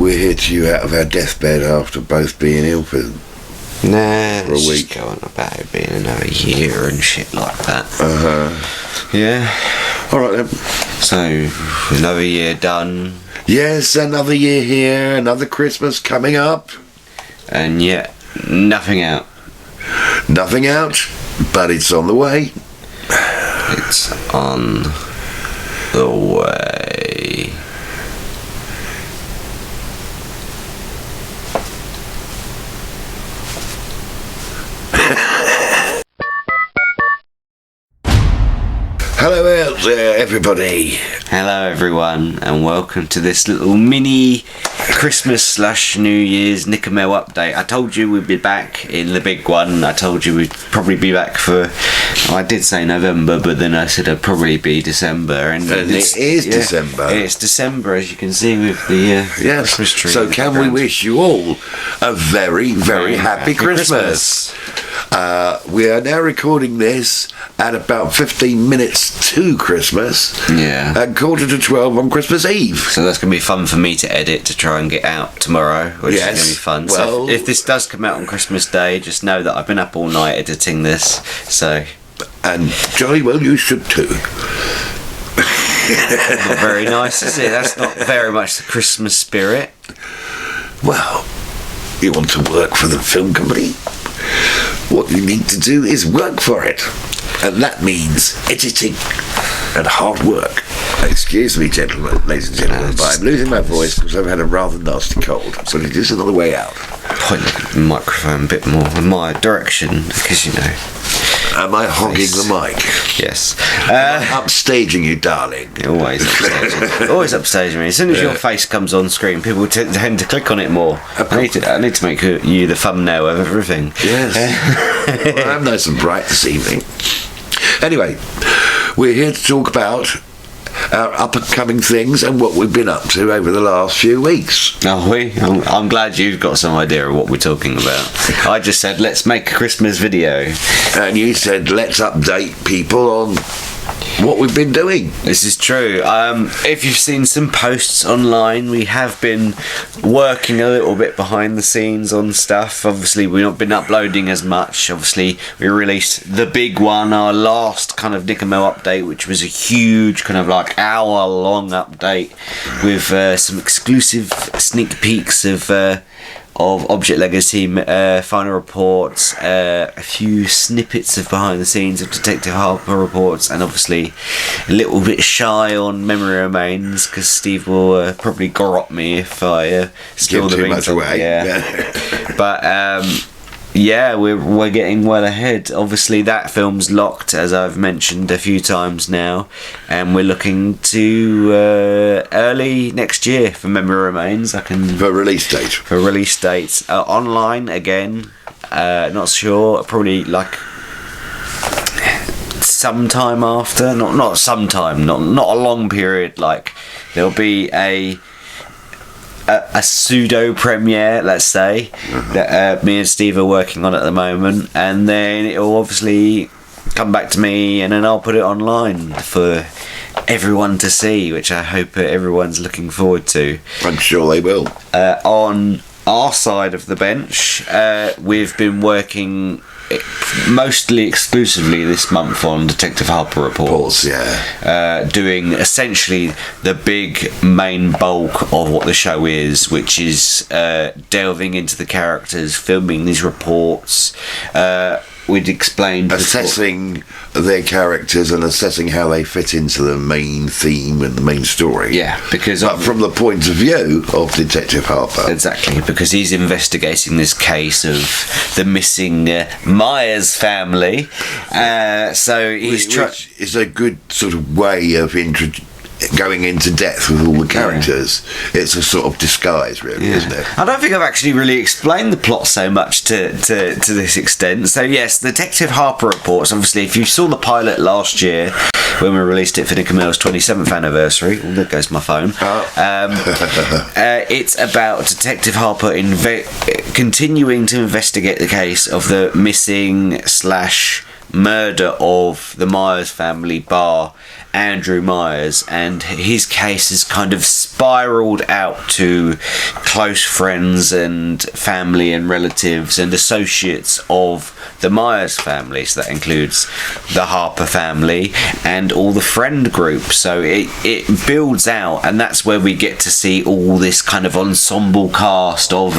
we're here to you out of our deathbed after both being ill for a week. Just going about it being another year and shit like that. Yeah. All right then. So another year done. Yes, another year here, another Christmas coming up, and yet nothing out. Nothing out, but it's on the way. It's on the way. Hello out there, everybody. Hello everyone, and welcome to this little mini Christmas / New Year's NickeRMel update. I told you we'd be back in the big one. I told you we'd probably be back for, I did say November, but then I said it'd probably be December. And it is December. It's December, as you can see with the Christmas tree. So can we wish you all a very, very happy Christmas. We are now recording this at about 15 minutes to Christmas. Yeah. At 11:45 on Christmas Eve. So that's going to be fun for me to edit to try and get out tomorrow, which is going to be fun. Well, so if this does come out on Christmas Day, just know that I've been up all night editing this. So. And jolly well you should too. Not very nice, is it? That's not very much the Christmas spirit. Well, you want to work for the film company? What you need to do is work for it. And that means editing and hard work. Excuse me, gentlemen, ladies and gentlemen, but I'm losing my voice because I've had a rather nasty cold. But it is another way out. Point the microphone a bit more in my direction, because you know. Am I hogging the mic? Yes. Upstaging you, darling. Always upstaging. Always upstaging me. As soon as your face comes on screen, people tend to click on it more. I need to make you the thumbnail of everything. Yes. Well, I'm nice and bright this evening. Anyway, we're here to talk about our up-and-coming things and what we've been up to over the last few weeks. Are we? I'm glad you've got some idea of what we're talking about. I just said, let's make a Christmas video. And you said, let's update people on what we've been doing. This is true. If you've seen some posts online, we have been working a little bit behind the scenes on stuff. Obviously, we've not been uploading as much. Obviously, we released the big one, our last kind of NickeRMel update, which was a huge kind of like hour-long update with some exclusive sneak peeks of Object Legacy final reports, a few snippets of behind the scenes of Detective Harper reports, and obviously a little bit shy on Memory Remains because Steve will probably garrot me if I steal the too rings much away. Yeah. But yeah, we're getting well ahead. Obviously, that film's locked, as I've mentioned a few times now, and we're looking to early next year for Memory Remains. For release date. For release dates online again. Not sure. Probably like sometime after. Not sometime. Not a long period. Like there'll be a pseudo premiere, let's say, that me and Steve are working on at the moment, and then it'll obviously come back to me, and then I'll put it online for everyone to see, which I hope everyone's looking forward to. I'm sure they will. On our side of the bench, we've been working mostly exclusively this month on Detective Harper reports, doing essentially the big main bulk of what the show is, which is delving into the characters, filming these reports. We'd explained assessing their characters and assessing how they fit into the main theme and the main story. Yeah, because from the point of view of Detective Harper. Exactly, because he's investigating this case of the missing Myers family. So he's which is a good sort of way of going into depth with all the characters. It's a sort of disguise, really, isn't it? I don't think I've actually really explained the plot so much to this extent. So yes, Detective Harper reports. Obviously, if you saw the pilot last year when we released it for NickeRMel's 27th anniversary, there goes my phone. It's about Detective Harper continuing to investigate the case of the missing / murder of the Myers family bar Andrew Myers, and his case has kind of spiraled out to close friends and family and relatives and associates of the Myers family. So that includes the Harper family and all the friend group. So it builds out, and that's where we get to see all this kind of ensemble cast of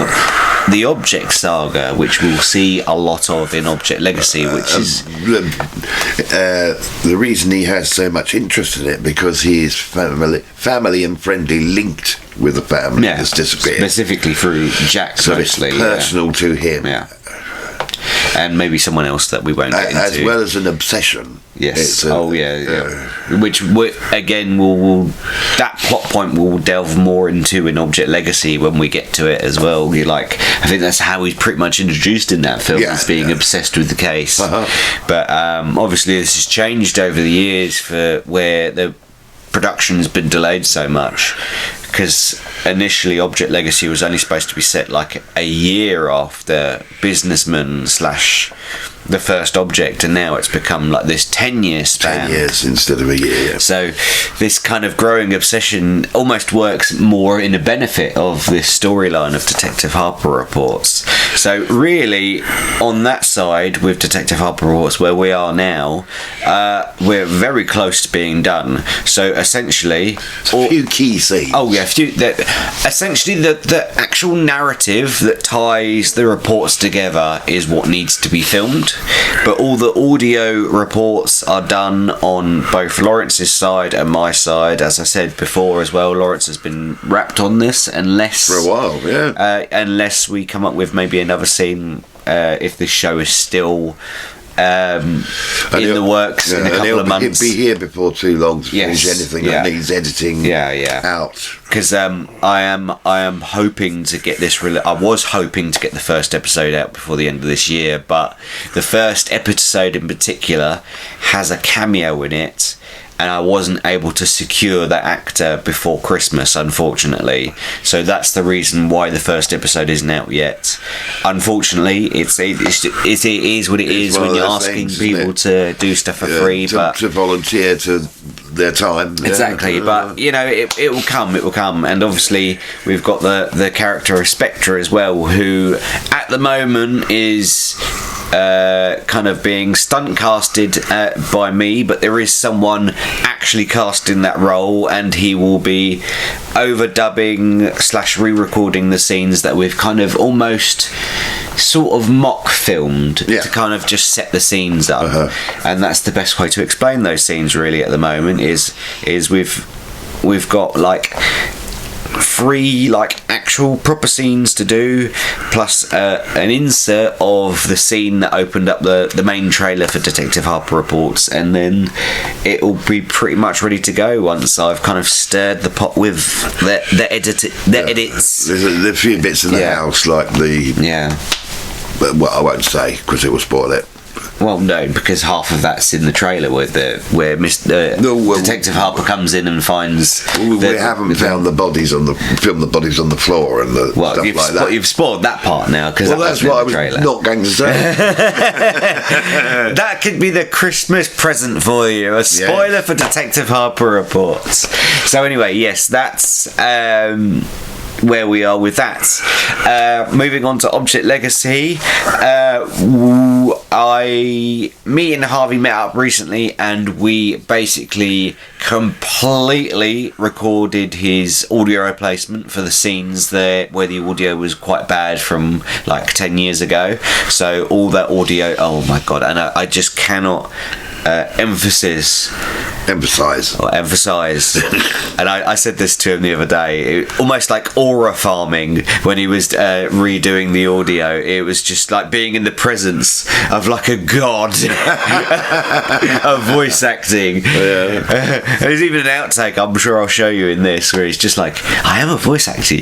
the Object Saga, which we'll see a lot of in Object Legacy, which is the reason he has so much interest in it, because he is family and friendly linked with the family that's disappeared, specifically through Jack, so mostly. It's personal to him. Yeah. And maybe someone else that we won't get into. As well as an obsession. Yes. Which again, will that plot point we'll delve more into in Object Legacy when we get to it as well. I think that's how he's pretty much introduced in that film, as being obsessed with the case. But obviously this has changed over the years for where the production's been delayed so much, because initially Object Legacy was only supposed to be set like a year after Businessman / the first Object, and now it's become like this 10-year span. 10 years instead of a year. So this kind of growing obsession almost works more in the benefit of this storyline of Detective Harper Reports. So really, on that side with Detective Harper Reports, where we are now, we're very close to being done. So essentially, a few key scenes. Essentially, the actual narrative that ties the reports together is what needs to be filmed. But all the audio reports are done on both Laurence's side and my side. As I said before as well, Laurence has been wrapped on this for a while, unless we come up with maybe another scene if this show is still in the works in a couple of months. He'll be here before too long to finish anything that needs editing out. Because I am hoping to get this. I was hoping to get the first episode out before the end of this year, but the first episode in particular has a cameo in it, and I wasn't able to secure that actor before Christmas, unfortunately. So that's the reason why the first episode isn't out yet. Unfortunately, it is what it is when you're asking people to do stuff for free, to volunteer to their time. Exactly, but it will come. It will come, and obviously we've got the character of Spectre as well, who at the moment is kind of being stunt casted by me, but there is someone actually cast in that role, and he will be overdubbing / re-recording the scenes that we've kind of almost sort of mock filmed to kind of just set the scenes up. And that's the best way to explain those scenes really at the moment is we've got like 3 actual proper scenes to do, plus an insert of the scene that opened up the main trailer for Detective Harper Reports, and then it will be pretty much ready to go once I've kind of stirred the pot with the edits. There's a few bits in the house, like but I won't say because it will spoil it. Well, no, because half of that's in the trailer where Detective Harper comes in and finds. We haven't found the bodies on the floor and stuff like that. You've spoiled that part now because that's what I was not going to say. That could be the Christmas present for you. A spoiler for Detective Harper Reports. So anyway, yes, that's. Where we are with that. Moving on to Object Legacy, me and Harvey met up recently, and we basically completely recorded his audio replacement for the scenes there where the audio was quite bad from like 10 years ago. So all that audio, oh my god, and I just cannot emphasize and I said this to him the other day, almost like aura farming when he was redoing the audio. It was just like being in the presence of like a god of voice acting. There's even an outtake I'm sure I'll show you in this where he's just like, I am a voice actor,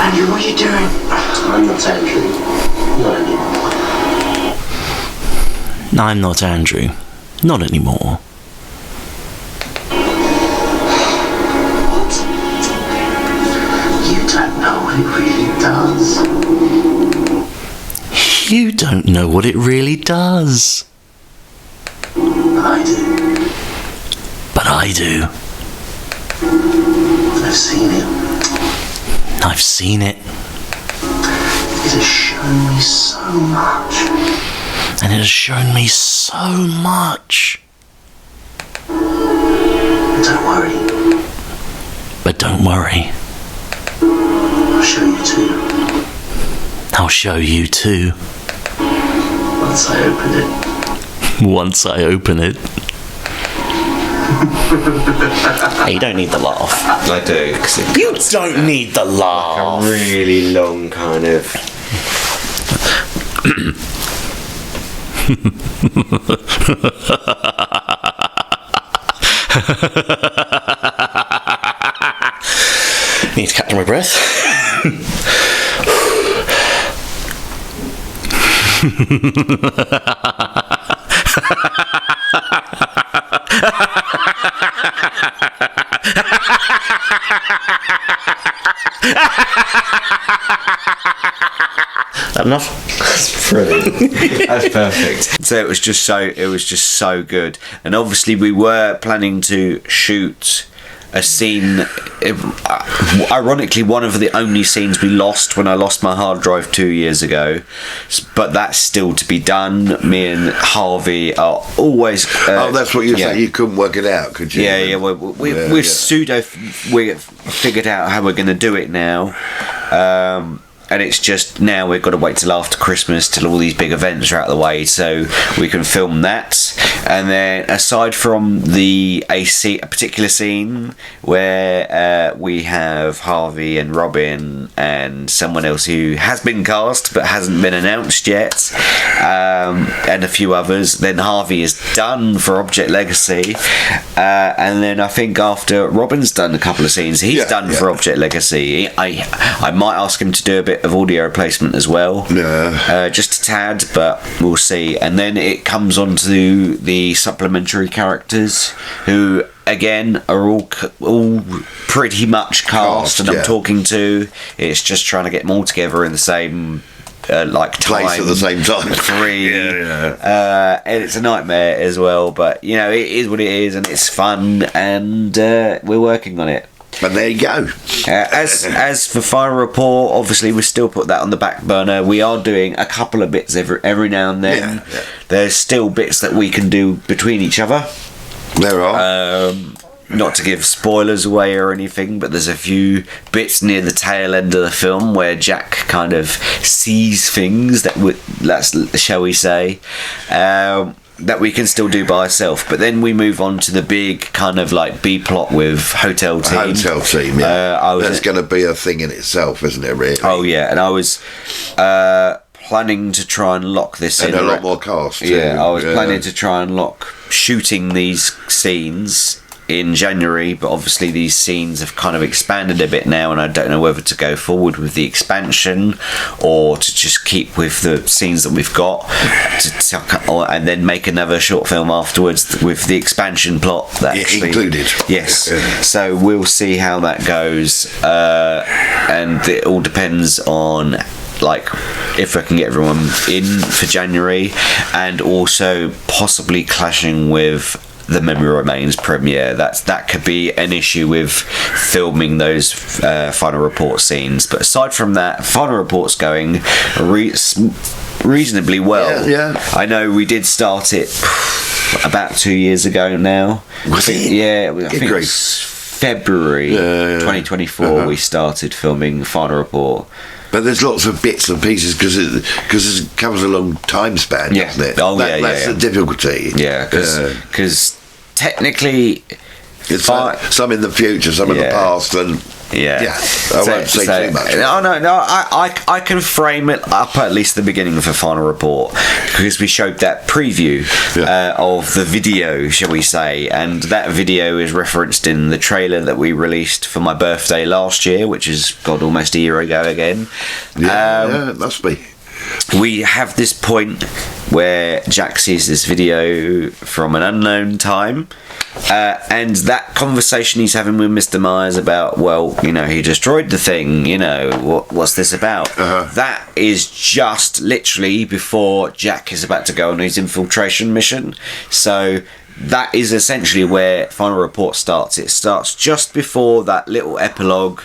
Andrew, what are you doing? I'm not Andrew. Not anymore. I'm not Andrew. Not anymore. What? You don't know what it really does. You don't know what it really does. I do. But I do. I've seen it. I've seen it. It has shown me so much. And it has shown me so much. Don't worry. But don't worry. I'll show you too. I'll show you too. Once I open it. Once I open it. Hey, you don't need the laugh. I do. 'Cause You don't need the laugh. a really long kind of. Need to catch my breath. That enough? That's brilliant. That's perfect. So it was just so good. And obviously we were planning to shoot a scene. Ironically, one of the only scenes we lost when I lost my hard drive 2 years ago, but that's still to be done. Me and Harvey are always. That's what you say. You couldn't work it out, could you? Yeah. We've figured out how we're going to do it now. And it's just now we've got to wait till after Christmas till all these big events are out of the way so we can film that. And then aside from a particular scene where we have Harvey and Robin and someone else who has been cast but hasn't been announced yet, and a few others, then Harvey is done for Object Legacy, and then I think after Robin's done a couple of scenes, he's done for Object Legacy. I might ask him to do a bit of audio replacement as well, just a tad, but we'll see. And then it comes on to the supplementary characters who again are all pretty much cast and I'm talking to. It's just trying to get them all together in the same time, place at the same time. And it's a nightmare as well, but you know, it is what it is and it's fun, and we're working on it. And there you go. As for Final Report, obviously we still put that on the back burner. We are doing a couple of bits every now and then. Yeah. There's still bits that we can do between each other. There are. Not to give spoilers away or anything, but there's a few bits near the tail end of the film where Jack kind of sees things shall we say, that we can still do by ourselves. But then we move on to the big kind of like B plot with Hotel Team. Hotel Team, yeah. That's going to be a thing in itself, isn't it, really? Oh, yeah. And I was planning to try and lock this in. And a lot more cast, too. Yeah, I was planning to try and lock shooting these scenes in January, but obviously these scenes have kind of expanded a bit now, and I don't know whether to go forward with the expansion or to just keep with the scenes that we've got and then make another short film afterwards with the expansion plot that actually included. Yes. So we'll see how that goes, and it all depends on like if I can get everyone in for January, and also possibly clashing with the Memory Remains premiere. That could be an issue with filming those Final Report scenes. But aside from that, Final Report's going reasonably well. Yeah. I know we did start it about 2 years ago now. Was it? Yeah, I think it was February 2024 we started filming Final Report. But there's lots of bits and pieces because it covers a long time span, doesn't it? That's the difficulty. Yeah, because technically it's some in the future, some in the past, and I won't say too much. I can frame it up at least the beginning of a Final Report, because we showed that preview of the video, shall we say, and that video is referenced in the trailer that we released for my birthday last year, which is almost a year ago again. It must be. We have this point where Jack sees this video from an unknown time, and that conversation he's having with Mr. Myers about, well, you know, he destroyed the thing, you know, what's this about? That is just literally before Jack is about to go on his infiltration mission. So that is essentially where Final Report starts. It starts just before that little epilogue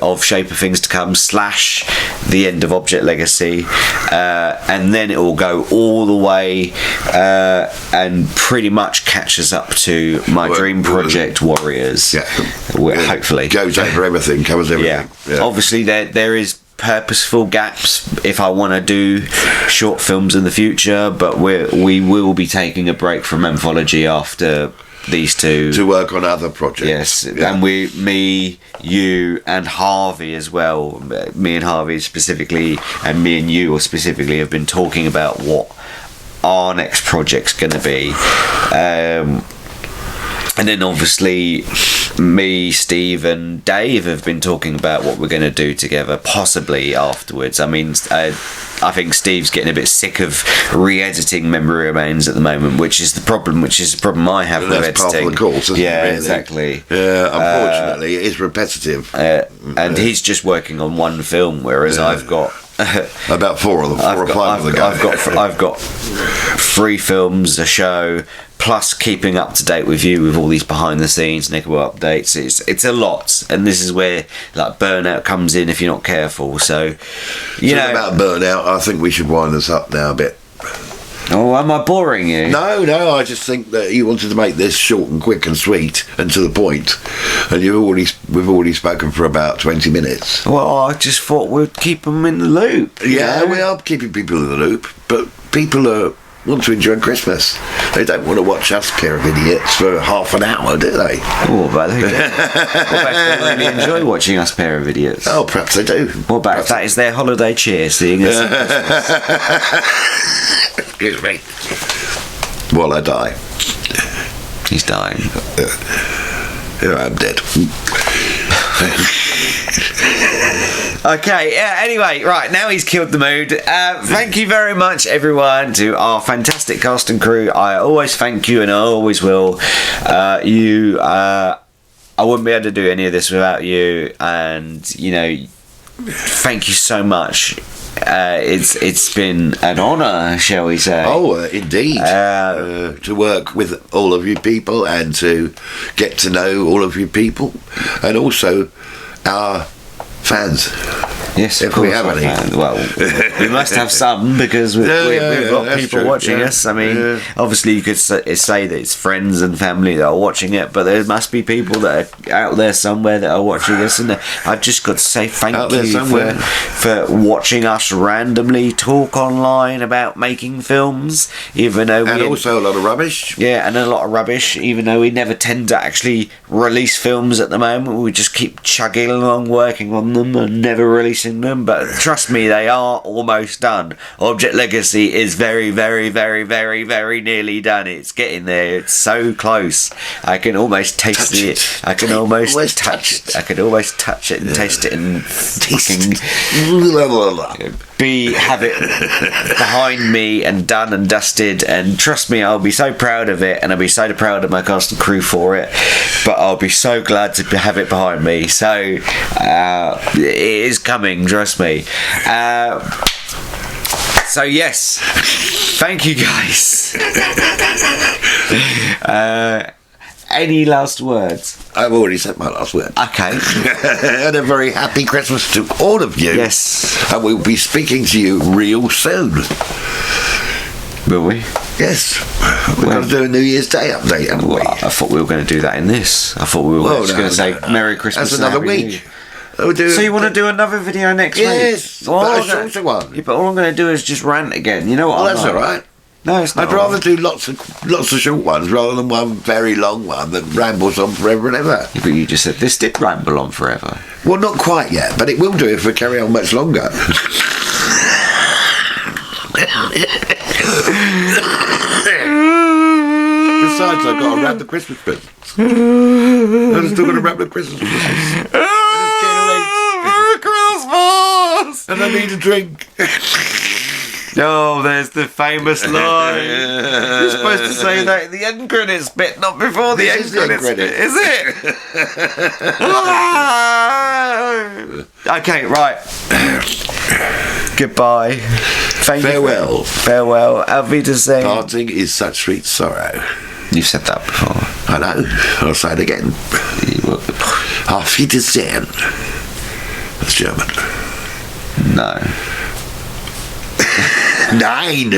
of Shape of Things to Come / the end of Object Legacy, and then it will go all the way and pretty much catches up to my dream project, Warriors. Yeah. Hopefully goes over everything, covers everything. Yeah. Obviously there is purposeful gaps if I want to do short films in the future, but we will be taking a break from Anthology after these two to work on other projects. Yes, and me, you, and Harvey as well. Me and Harvey specifically, and me and you specifically, have been talking about what our next project's going to be. And then obviously me, Steve and Dave have been talking about what we're going to do together, possibly afterwards. I mean, I think Steve's getting a bit sick of re-editing Memory Remains at the moment, which is the problem I have with editing. That's part of the course, isn't it, really? Exactly. Unfortunately, it is repetitive. And he's just working on one film, whereas I've got about four or five of the guys. I've got 3 films, a show, plus keeping up to date with you with all these behind the scenes NickeRMel updates. It's a lot, and this is where like burnout comes in if you're not careful. So about burnout, I think we should wind this up now a bit. Oh, am I boring you? No, I just think that you wanted to make this short and quick and sweet and to the point, and we've already spoken for about 20 minutes. Well, I just thought we'd keep them in the loop. Yeah, we are keeping people in the loop, but people want to enjoy Christmas. They don't want to watch us pair of idiots for half an hour, do they? Oh, but they really enjoy watching us pair of idiots. Oh, perhaps they do. What about if that is their holiday cheer, seeing us Excuse me. While I die. He's dying. Here I am dead. Okay, anyway, right, now he's killed the mood. Thank you very much, everyone, to our fantastic cast and crew. I always thank you, and I always will. I wouldn't be able to do any of this without you, and, thank you so much. It's been an honour, shall we say? Oh, indeed. To work with all of you people and to get to know all of you people, and also our fans. Yes, if we have any. Well, we must have some, because we've got people watching us. I mean, obviously you could say that it's friends and family that are watching it, but there must be people that are out there somewhere that are watching us, and I've just got to say thank you for watching us randomly talk online about making films, even though also a lot of rubbish. Yeah, and a lot of rubbish, even though we never tend to actually release films at the moment. We just keep chugging along, working on them, and never releasing them, but trust me, they are almost done. Object Legacy is very, very, very, very, very nearly done. It's getting there. It's so close. I can almost taste it. I can almost touch it. I can almost touch it and taste it and fucking have it behind me and done and dusted. And trust me, I'll be so proud of it, and I'll be so proud of my cast and crew for it. But I'll be so glad to have it behind me. So it is coming. Trust me. So yes, thank you guys. Any last words? I've already said my last word. Okay. And a very happy Christmas to all of you. Yes. And we'll be speaking to you real soon. Will we? Yes. We're going to do a New Year's Day update, haven't we? I thought we were going to do that in this. I thought we were just going to say Merry Christmas. That's another week. So you want to do another video next week? Yes, but a shorter one. Yeah, but all I'm going to do is just rant again. You know what? Well, that's all right. No, it's not. I'd rather do lots of short ones rather than one very long one that rambles on forever and ever. Yeah, but you just said this did ramble on forever. Well, not quite yet, but it will do if we carry on much longer. Besides, I've got to wrap the Christmas presents. I'm still going to wrap the Christmas presents. Merry Christmas! And I need a drink. Oh, there's the famous line. You're supposed to say that at the end credits bit, not before the end credits bit, is it? Okay, right. Goodbye. Farewell. Farewell. Auf Wiedersehen. Parting is such sweet sorrow. You've said that before. I know. I'll say it again. Auf Wiedersehen. That's German. No. Nine.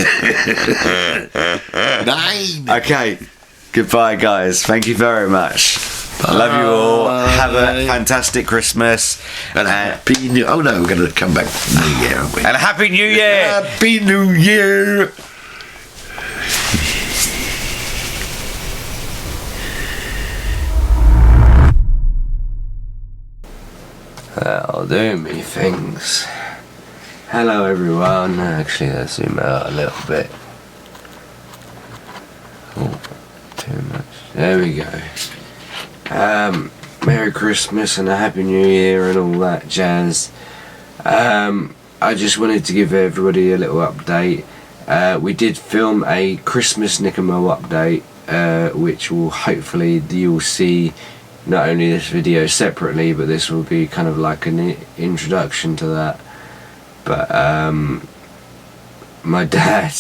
Nine. Okay. Goodbye, guys. Thank you very much. I love you all. Have a fantastic Christmas. And a happy New... Oh, no, we're going to come back New Year, aren't we? And a Happy New Year. Happy New Year. That'll do me things. Hello everyone. Actually, let's zoom out a little bit. Oh, too much. There we go. Merry Christmas and a Happy New Year and all that jazz. I just wanted to give everybody a little update. We did film a Christmas NickeRMel update, which will hopefully you'll see not only this video separately, but this will be kind of like an introduction to that. But my dad,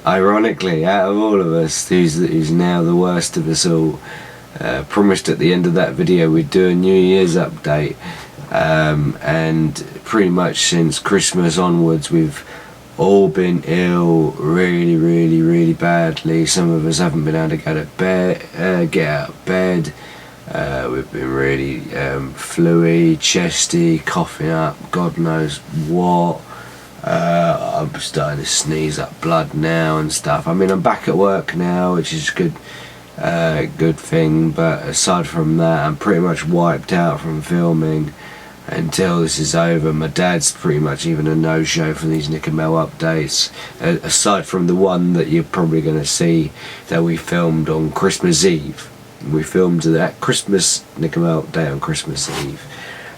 ironically, out of all of us, who's now the worst of us all, promised at the end of that video we'd do a New Year's update, and pretty much since Christmas onwards we've all been ill really badly. Some of us haven't been able to go to bed, get out of bed. We've been really fluey, chesty, coughing up God knows what. I'm starting to sneeze up blood now and stuff. I mean, I'm back at work now, which is good thing, but aside from that I'm pretty much wiped out from filming until this is over. My dad's pretty much even a no-show for these NickeRMel updates, aside from the one that you're probably going to see that we filmed on Christmas Eve. We filmed that Christmas NickeRMel update on Christmas Eve.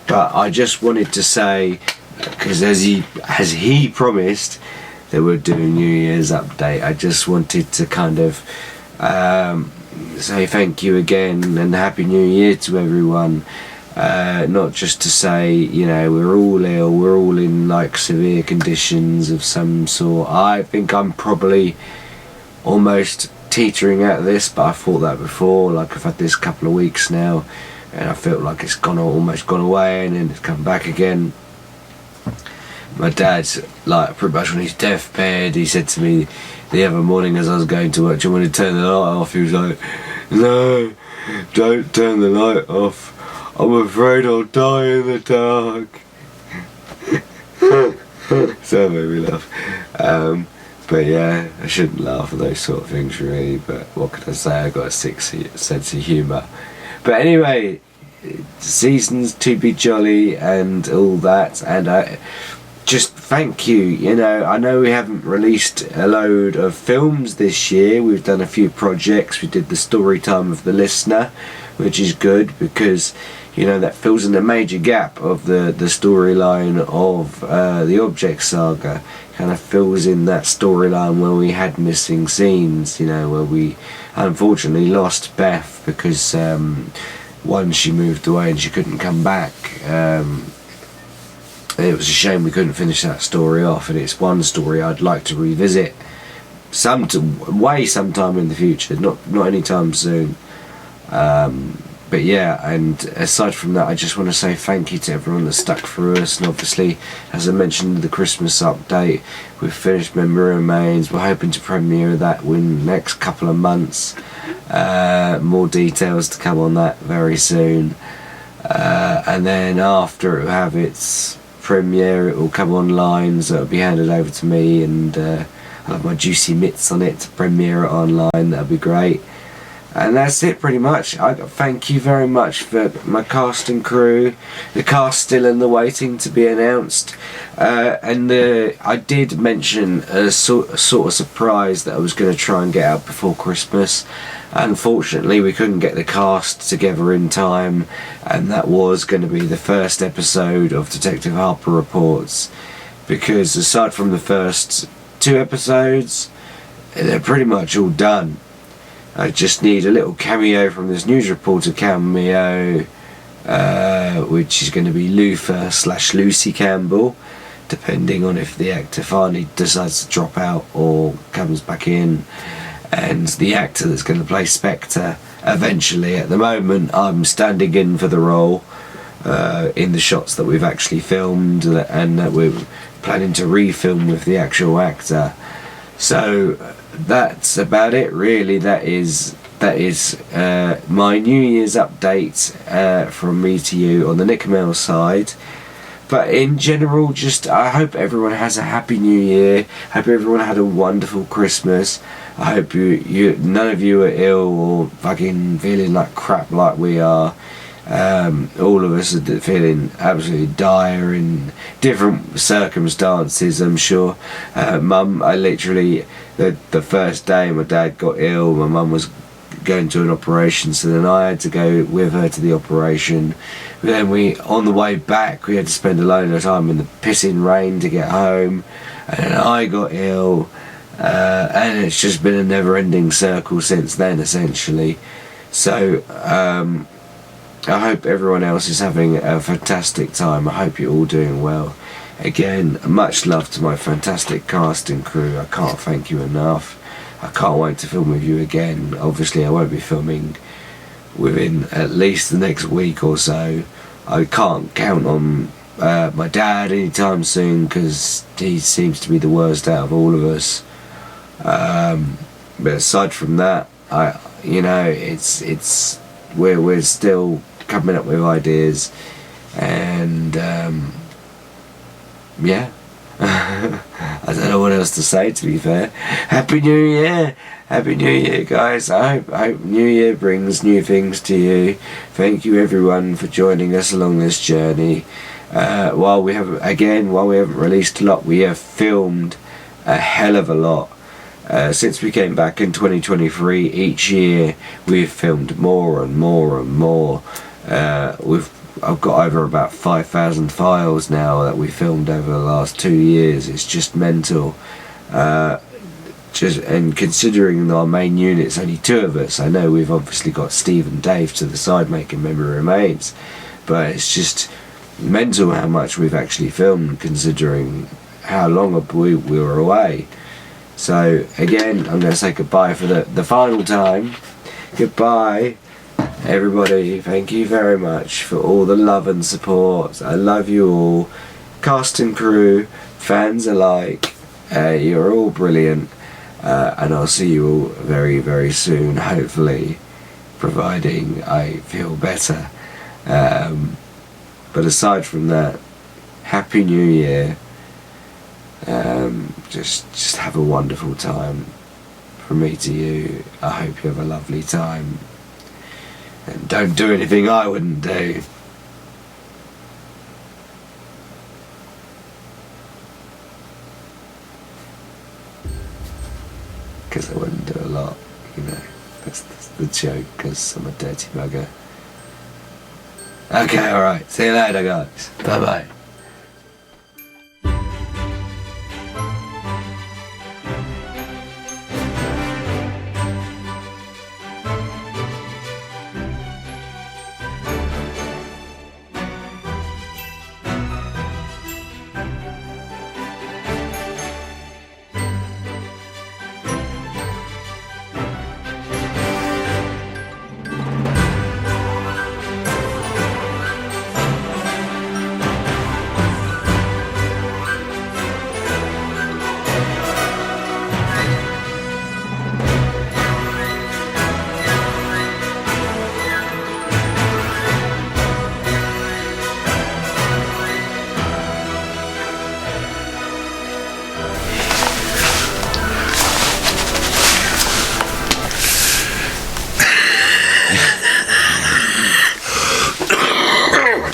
But I just wanted to say, because as he promised that we'd do a New Year's update, I just wanted to kind of say thank you again and Happy New Year to everyone. Not just to say, you know, we're all ill, we're all in like severe conditions of some sort. I think I'm probably almost teetering out of this, but I thought that before. Like, I've had this couple of weeks now and I felt like it's almost gone away and then it's come back again. My dad's like pretty much on his deathbed. He said to me the other morning as I was going to work, "Do you want me to turn the light off?" He was like, "No, don't turn the light off. I'm afraid I'll die in the dark." So that made me laugh. But yeah, I shouldn't laugh at those sort of things really, but what can I say, I've got a sick sense of humour. But anyway, seasons to be jolly and all that, and I just thank you. You know, I know we haven't released a load of films this year. We've done a few projects. We did the story time of the listener, which is good because, you know, that fills in a major gap of the storyline of the Object Saga. Kind of fills in that storyline where we had missing scenes, you know, where we unfortunately lost Beth because one, she moved away and she couldn't come back. It was a shame we couldn't finish that story off, and it's one story I'd like to revisit sometime in the future, not anytime soon. But yeah, and aside from that, I just want to say thank you to everyone that stuck through us. And obviously, as I mentioned in the Christmas update, we've finished Memory Remains. We're hoping to premiere that in the next couple of months. More details to come on that very soon. And then after it will have its premiere, it will come online, so it'll be handed over to me, and I'll have my juicy mitts on it to premiere it online. That'll be great. And that's it pretty much. I thank you very much for my cast and crew. The cast still in the waiting to be announced. And I did mention a sort of surprise that I was going to try and get out before Christmas. Unfortunately, we couldn't get the cast together in time, and that was going to be the first episode of Detective Harper Reports. Because aside from the first 2 episodes, they're pretty much all done. I just need a little cameo from this news reporter cameo, which is going to be Luther/Lucy Campbell, depending on if the actor finally decides to drop out or comes back in. and the actor that's going to play Spectre eventually. At the moment, I'm standing in for the role in the shots that we've actually filmed and that we're planning to refilm with the actual actor. So that's about it, really. That is my New Year's update from me to you on the NickeRMel side. But in general, I hope everyone has a happy New Year. Hope everyone had a wonderful Christmas. I hope none of you are ill or fucking feeling like crap like we are. All of us are feeling absolutely dire in different circumstances, I'm sure. Mum, I literally, the first day my dad got ill, my mum was going to an operation, so then I had to go with her to the operation. Then on the way back, we had to spend a load of time in the pissing rain to get home, and then I got ill, and it's just been a never-ending circle since then, essentially. So I hope everyone else is having a fantastic time. I hope you're all doing well. Again, much love to my fantastic cast and crew. I can't thank you enough. I can't wait to film with you again. Obviously I won't be filming within at least the next week or so. I can't count on my dad anytime soon because he seems to be the worst out of all of us. But aside from that, we're still coming up with ideas, and yeah. I don't know what else to say, to be fair. Happy New Year! Happy New Year, guys. I hope New Year brings new things to you. Thank you everyone for joining us along this journey. While we haven't released a lot, we have filmed a hell of a lot. Since we came back in 2023, each year we've filmed more and more and more. I've got over about 5,000 files now that we filmed over the last 2 years. It's just mental. And considering our main unit's only 2 of us, I know we've obviously got Steve and Dave to the side making Memory Remains, but it's just mental how much we've actually filmed considering how long we were away. So again, I'm going to say goodbye for the final time. Goodbye. Everybody, thank you very much for all the love and support. I love you all, cast and crew, fans alike. You're all brilliant, and I'll see you all very, very soon, hopefully, providing I feel better. But aside from that, Happy New Year. Just have a wonderful time. From me to you, I hope you have a lovely time. And don't do anything I wouldn't do. Because I wouldn't do a lot, That's the joke, because I'm a dirty bugger. Okay, alright. See you later, guys. Bye-bye.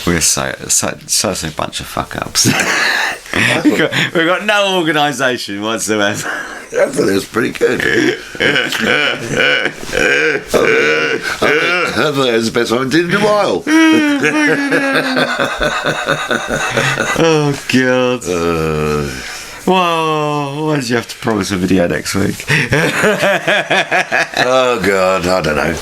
We're such a bunch of fuck ups. we've got no organisation whatsoever. I thought it was pretty good. I thought it was the best one I did in a while. Oh God. Whoa, why did you have to promise a video next week? Oh God, I don't know.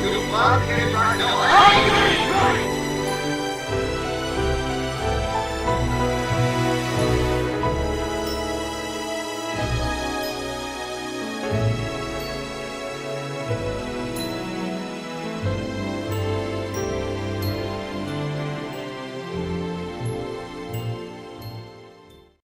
you podcast right now.